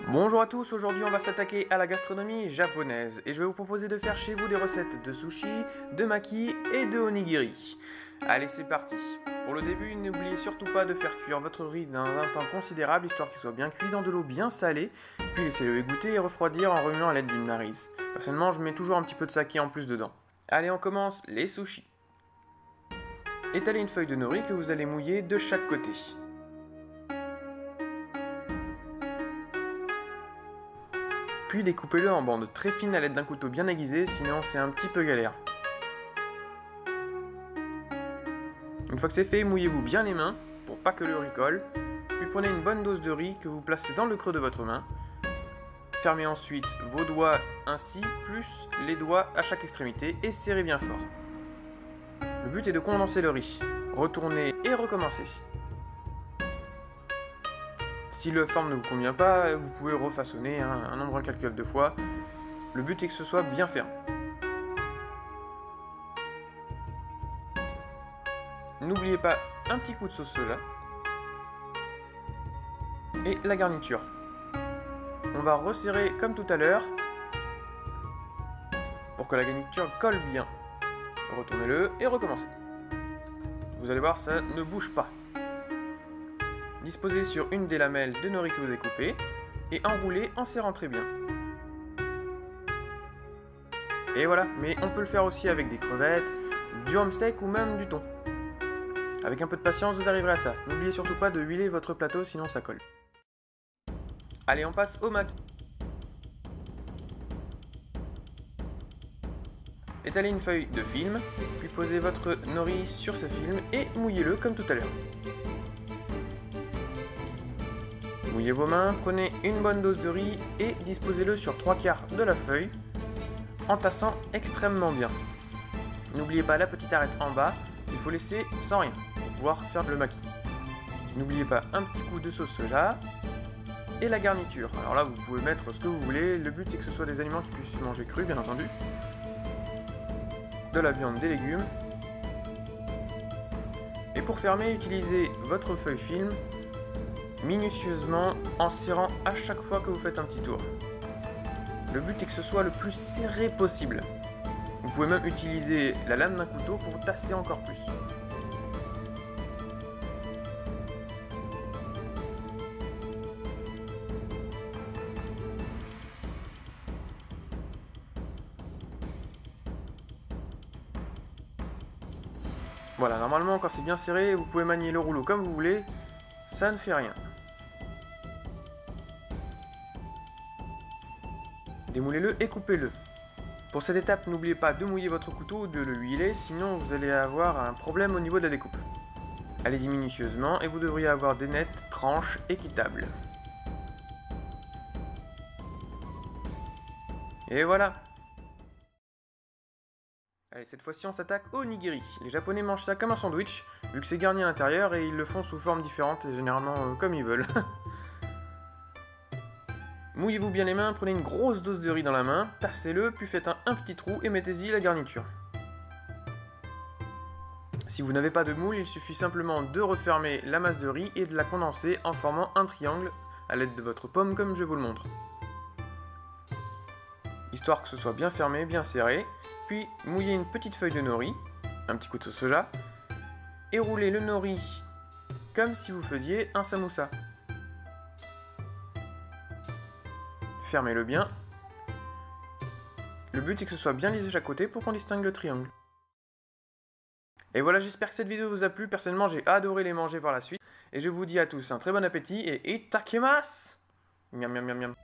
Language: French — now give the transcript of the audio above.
Bonjour à tous, aujourd'hui on va s'attaquer à la gastronomie japonaise et je vais vous proposer de faire chez vous des recettes de sushi, de maki et de onigiri. Allez, c'est parti. Pour le début, n'oubliez surtout pas de faire cuire votre riz dans un temps considérable histoire qu'il soit bien cuit dans de l'eau bien salée, puis laissez-le égoutter et refroidir en remuant à l'aide d'une maryse. Personnellement, je mets toujours un petit peu de saké en plus dedans. Allez, on commence les sushis. Étalez une feuille de nori que vous allez mouiller de chaque côté. Puis découpez-le en bandes très fines à l'aide d'un couteau bien aiguisé, sinon c'est un petit peu galère. Une fois que c'est fait, mouillez-vous bien les mains pour pas que le riz colle. Puis prenez une bonne dose de riz que vous placez dans le creux de votre main. Fermez ensuite vos doigts ainsi, plus les doigts à chaque extrémité et serrez bien fort. Le but est de condenser le riz. Retournez et recommencez. Si la forme ne vous convient pas, vous pouvez refaçonner un nombre incalculable de fois. Le but est que ce soit bien ferme. N'oubliez pas un petit coup de sauce soja. Et la garniture. On va resserrer comme tout à l'heure pour que la garniture colle bien. Retournez-le et recommencez. Vous allez voir, ça ne bouge pas. Disposez sur une des lamelles de nori que vous avez coupées et enroulez en serrant très bien. Et voilà, mais on peut le faire aussi avec des crevettes, du rumsteak ou même du thon. Avec un peu de patience, vous arriverez à ça. N'oubliez surtout pas de huiler votre plateau, sinon ça colle. Allez, on passe au maki. Étalez une feuille de film, puis posez votre nori sur ce film et mouillez-le comme tout à l'heure. Mouillez vos mains, prenez une bonne dose de riz et disposez-le sur 3/4 de la feuille, en tassant extrêmement bien. N'oubliez pas la petite arête en bas, il faut laisser sans rien pour pouvoir faire le maki. N'oubliez pas un petit coup de sauce soja et la garniture. Alors là, vous pouvez mettre ce que vous voulez, le but c'est que ce soit des aliments qui puissent manger cru, bien entendu. De la viande, des légumes. Et pour fermer, utilisez votre feuille film minutieusement en serrant à chaque fois que vous faites un petit tour. Le but est que ce soit le plus serré possible. Vous pouvez même utiliser la lame d'un couteau pour tasser encore plus. Voilà, normalement quand c'est bien serré, vous pouvez manier le rouleau comme vous voulez, ça ne fait rien. Démoulez-le et coupez-le. Pour cette étape, n'oubliez pas de mouiller votre couteau ou de le huiler, sinon vous allez avoir un problème au niveau de la découpe. Allez-y minutieusement et vous devriez avoir des nettes tranches équitables. Et voilà. Allez, cette fois-ci on s'attaque au nigiri. Les japonais mangent ça comme un sandwich, vu que c'est garni à l'intérieur et ils le font sous forme différente et généralement comme ils veulent. Mouillez-vous bien les mains, prenez une grosse dose de riz dans la main, tassez-le, puis faites un petit trou et mettez-y la garniture. Si vous n'avez pas de moule, il suffit simplement de refermer la masse de riz et de la condenser en formant un triangle à l'aide de votre paume comme je vous le montre. Histoire que ce soit bien fermé, bien serré, puis mouillez une petite feuille de nori, un petit coup de sauce soja, et roulez le nori comme si vous faisiez un samoussa. Fermez-le bien. Le but est que ce soit bien lisse de chaque côté pour qu'on distingue le triangle. Et voilà, j'espère que cette vidéo vous a plu. Personnellement, j'ai adoré les manger par la suite. Et je vous dis à tous un très bon appétit et itakimasu! Miam miam miam miam.